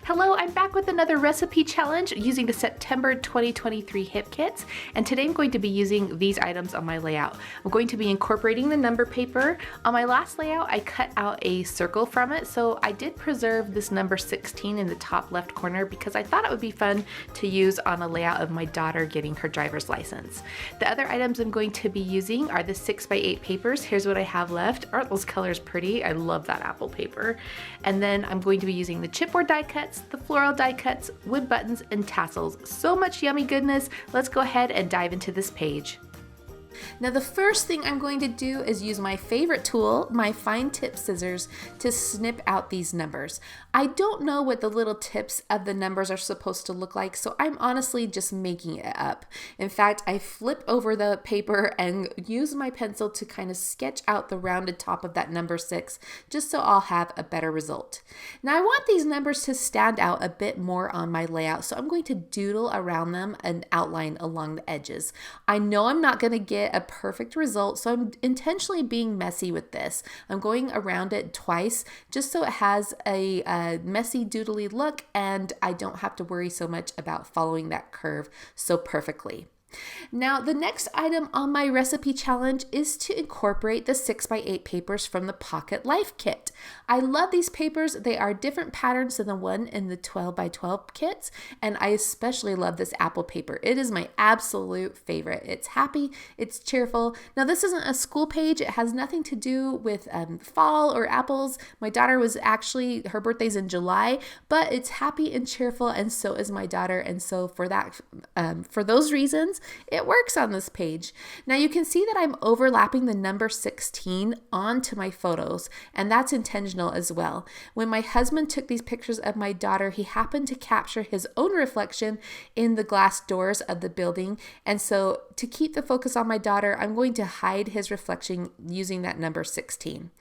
Hello, I'm back with another recipe challenge using the September 2023 hip kits, and today I'm going to be using these items on my layout. I'm going to be incorporating the number paper. On my last layout, I cut out a circle from it, so I did preserve this number 16 in the top left corner because I thought it would be fun to use on a layout of my daughter getting her driver's license. The other items I'm going to be using are the 6x8 papers. Here's what I have left. Aren't those colors pretty? I love that apple paper. And then I'm going to be using the chipboard die cuts, the floral die cuts, wood buttons, and tassels. So much yummy goodness. Let's go ahead and dive into this page. Now the first thing I'm going to do is use my favorite tool, my fine tip scissors, to snip out these numbers. I don't know what the little tips of the numbers are supposed to look like, so I'm honestly just making it up. In fact, I flip over the paper and use my pencil to kind of sketch out the rounded top of that number 6, just so I'll have a better result. Now I want these numbers to stand out a bit more on my layout, so I'm going to doodle around them and outline along the edges. I know I'm not going to get a perfect result, so I'm intentionally being messy with this. I'm going around it twice just so it has a messy doodly look and I don't have to worry so much about following that curve so perfectly. Now the next item on my recipe challenge is to incorporate the 6x8 papers from the Pocket Life kit. I love these papers. They are different patterns than the one in the 12x12 kits, and I especially love this apple paper. It is my absolute favorite. It's happy, it's cheerful. Now this isn't a school page. It has nothing to do with fall or apples. My daughter was actually, her birthday's in July, but it's happy and cheerful, and so is my daughter, and so for that, for those reasons, it works on this page. Now you can see that I'm overlapping the number 16 onto my photos, and that's intentional as well. When my husband took these pictures of my daughter, he happened to capture his own reflection in the glass doors of the building, and so to keep the focus on my daughter, I'm going to hide his reflection using that number 16.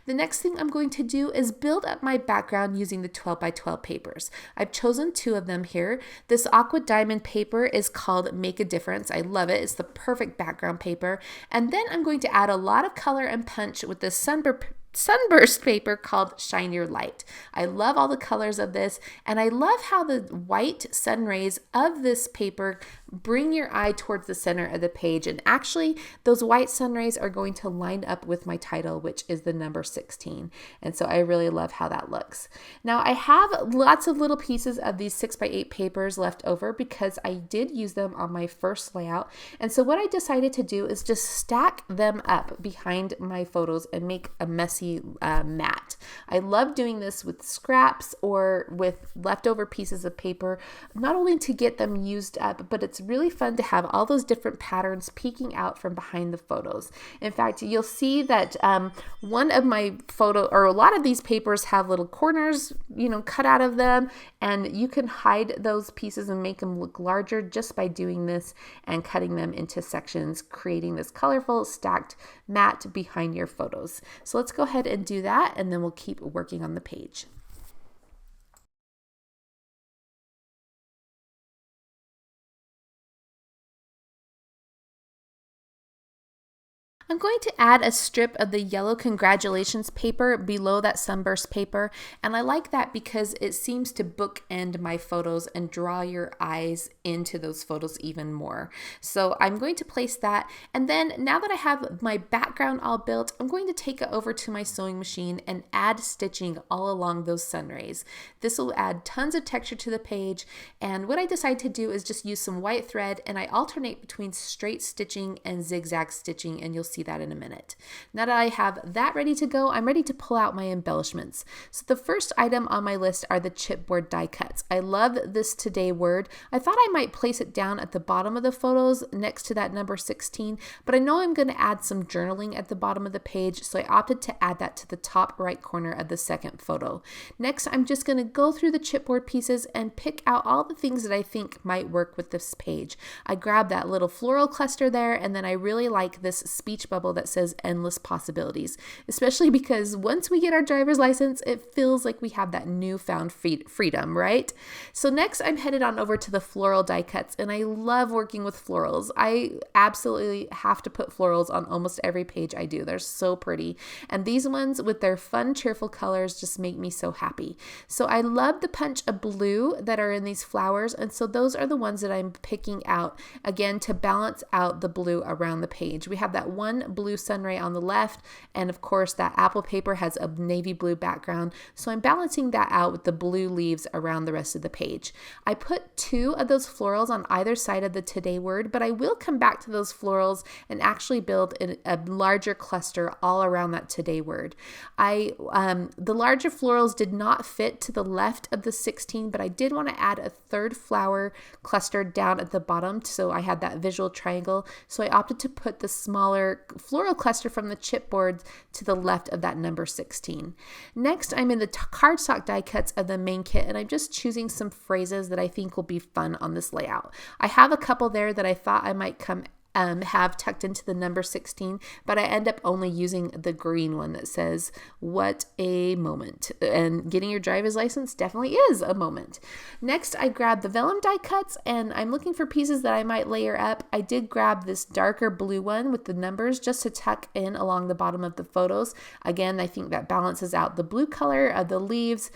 The next thing I'm going to do is build up my background using the 12x12 papers. I've chosen 2 of them here. This aqua diamond paper is called Make a Difference. I love it. It's the perfect background paper. And then I'm going to add a lot of color and punch with this sunburst paper called Shine Your Light. I love all the colors of this, and I love how the white sun rays of this paper bring your eye towards the center of the page, and actually those white sun rays are going to line up with my title, which is the number 16, and so I really love how that looks. Now I have lots of little pieces of these 6x8 papers left over because I did use them on my first layout, and so what I decided to do is just stack them up behind my photos and make a messy mat. I love doing this with scraps or with leftover pieces of paper, not only to get them used up, but it's really fun to have all those different patterns peeking out from behind the photos. In fact, you'll see that one of my or a lot of these papers have little corners, cut out of them, and you can hide those pieces and make them look larger just by doing this and cutting them into sections, creating this colorful stacked mat behind your photos. So let's go ahead and do that, and then we'll keep working on the page. I'm going to add a strip of the yellow congratulations paper below that sunburst paper, and I like that because it seems to bookend my photos and draw your eyes into those photos even more. So I'm going to place that, and then now that I have my background all built, I'm going to take it over to my sewing machine and add stitching all along those sun rays. This will add tons of texture to the page, and what I decide to do is just use some white thread, and I alternate between straight stitching and zigzag stitching, and you'll see that in a minute. Now that I have that ready to go, I'm ready to pull out my embellishments. So the first item on my list are the chipboard die cuts. I love this today word. I thought I might place it down at the bottom of the photos next to that number 16, but I know I'm going to add some journaling at the bottom of the page, so I opted to add that to the top right corner of the second photo. Next, I'm just going to go through the chipboard pieces and pick out all the things that I think might work with this page. I grabbed that little floral cluster there, and then I really like this speech bubble that says endless possibilities, especially because once we get our driver's license, it feels like we have that newfound freedom, right? So next I'm headed on over to the Floral Die-cuts, and I love working with florals. I absolutely have to put florals on almost every page I do. They're so pretty. And these ones with their fun, cheerful colors just make me so happy. So I love the punch of blue that are in these flowers, and so those are the ones that I'm picking out, again, to balance out the blue around the page. We have that one blue sunray on the left, and of course that apple paper has a navy blue background, so I'm balancing that out with the blue leaves around the rest of the page. I put 2 of those florals on either side of the today word, but I will come back to those florals and actually build a larger cluster all around that today word. The larger florals did not fit to the left of the 16, but I did want to add a third flower cluster down at the bottom, so I had that visual triangle. So I opted to put the smaller floral cluster from the chipboard to the left of that number 16. Next, I'm in the cardstock die cuts of the main kit, and I'm just choosing some phrases that I think will be fun on this layout. I have a couple there that I thought I might have tucked into the number 16, but I end up only using the green one that says, "What a moment." And getting your driver's license definitely is a moment. Next, I grabbed the vellum die cuts, and I'm looking for pieces that I might layer up. I did grab this darker blue one with the numbers just to tuck in along the bottom of the photos. Again, I think that balances out the blue color of the leaves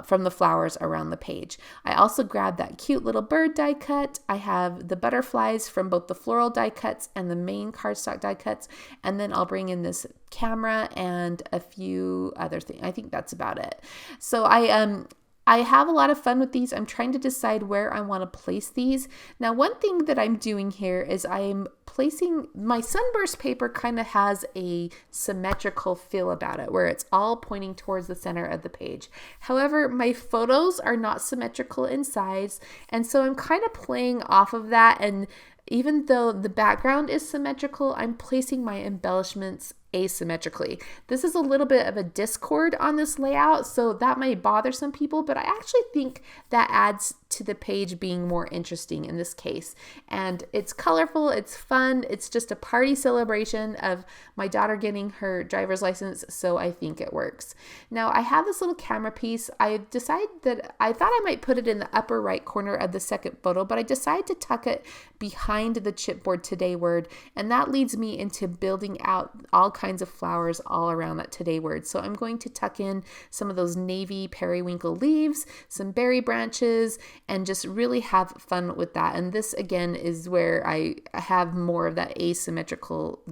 from the flowers around the page. I also grabbed that cute little bird die cut. I have the butterflies from both the floral die cuts and the main cardstock die cuts, and then I'll bring in this camera and a few other things. I think that's about it. So I have a lot of fun with these. I'm trying to decide where I want to place these. Now, one thing that I'm doing here is I'm placing my sunburst paper, kind of has a symmetrical feel about it where it's all pointing towards the center of the page. However, my photos are not symmetrical in size, and so I'm kind of playing off of that, and even though the background is symmetrical, I'm placing my embellishments asymmetrically. This is a little bit of a discord on this layout, so that might bother some people, but I actually think that adds to the page being more interesting in this case. And it's colorful, it's fun, it's just a party celebration of my daughter getting her driver's license, so I think it works. Now, I have this little camera piece. I decided that I thought I might put it in the upper right corner of the second photo, but I decided to tuck it behind the chipboard today word, and that leads me into building out all kinds of flowers all around that today word. So I'm going to tuck in some of those navy periwinkle leaves, some berry branches, and just really have fun with that. And this again is where I have more of that asymmetrical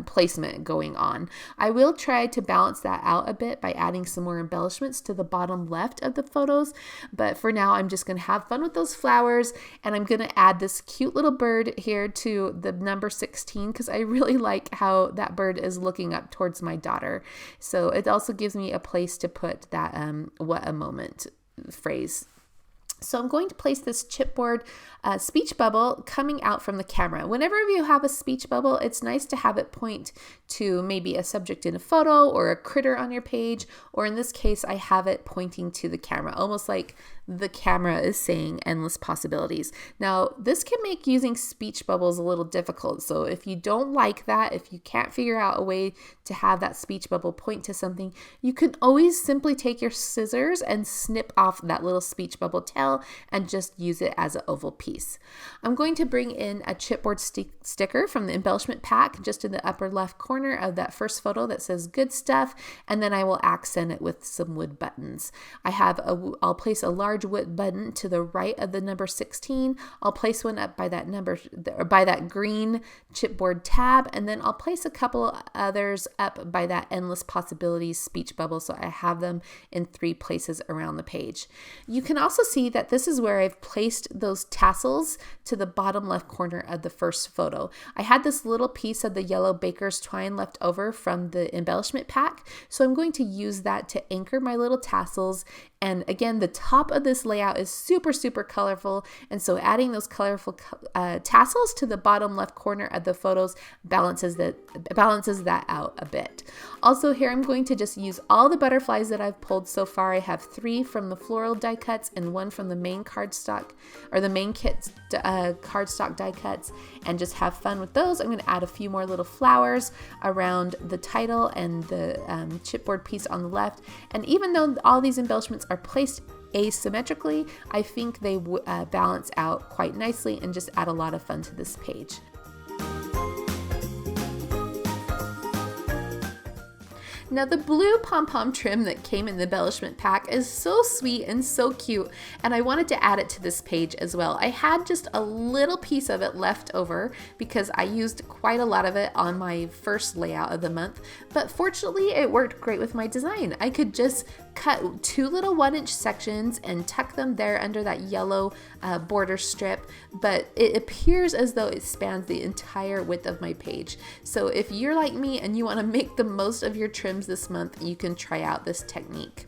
placement going on. I will try to balance that out a bit by adding some more embellishments to the bottom left of the photos, but for now I'm just going to have fun with those flowers, and I'm going to add this cute little bird here to the number 16 because I really like how that bird is looking up towards my daughter. So it also gives me a place to put that "what a moment" phrase. So I'm going to place this chipboard speech bubble coming out from the camera. Whenever you have a speech bubble, it's nice to have it point to maybe a subject in a photo or a critter on your page, or in this case, I have it pointing to the camera, almost like the camera is saying endless possibilities. Now, this can make using speech bubbles a little difficult. So if you don't like that, if you can't figure out a way to have that speech bubble point to something, you can always simply take your scissors and snip off that little speech bubble tail and just use it as an oval piece. I'm going to bring in a chipboard sticker from the embellishment pack just in the upper left corner of that first photo that says "good stuff," and then I will accent it with some wood buttons. I'll place a large wood button to the right of the number 16. I'll place one up by that green chipboard tab, and then I'll place a couple others up by that endless possibilities speech bubble, so I have them in 3 places around the page. You can also see that this is where I've placed those tassels to the bottom left corner of the first photo. I had this little piece of the yellow baker's twine left over from the embellishment pack, so I'm going to use that to anchor my little tassels. And again, the top of this layout is super, super colorful, and so adding those colorful tassels to the bottom left corner of the photos balances that out a bit. Also here I'm going to just use all the butterflies that I've pulled so far. I have 3 from the Floral Die-cuts and 1 from the main cardstock, or the main kit cardstock die-cuts, and just have fun with those. I'm going to add a few more little flowers around the title and the chipboard piece on the left. And even though all these embellishments are placed asymmetrically, I think they balance out quite nicely and just add a lot of fun to this page. Now the blue pom-pom trim that came in the embellishment pack is so sweet and so cute, and I wanted to add it to this page as well. I had just a little piece of it left over because I used quite a lot of it on my first layout of the month, but fortunately it worked great with my design. I could just cut 2 little 1-inch sections and tuck them there under that yellow border strip, but it appears as though it spans the entire width of my page. So if you're like me and you want to make the most of your trims this month, you can try out this technique.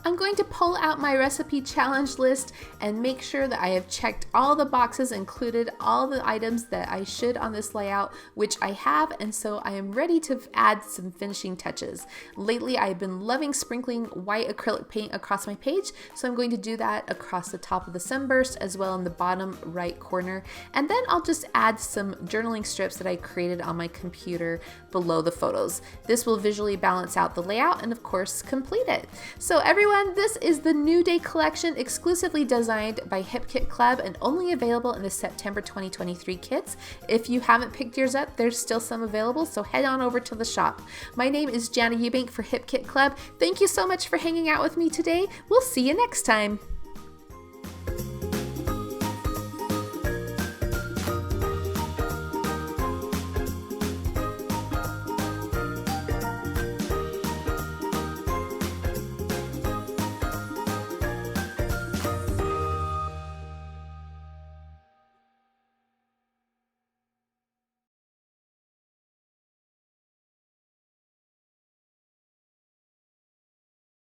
I'm going to pull out my recipe challenge list and make sure that I have checked all the boxes, included all the items that I should on this layout, which I have, and so I am ready to add some finishing touches. Lately, I've been loving sprinkling white acrylic paint across my page, so I'm going to do that across the top of the sunburst as well in the bottom right corner, and then I'll just add some journaling strips that I created on my computer below the photos. This will visually balance out the layout and of course complete it. So everyone, this is the New Day collection exclusively designed by Hip Kit Club and only available in the September 2023 kits. If you haven't picked yours up, there's still some available, so head on over to the shop. My name is Jana Eubank for Hip Kit Club. Thank you so much for hanging out with me today. We'll see you next time.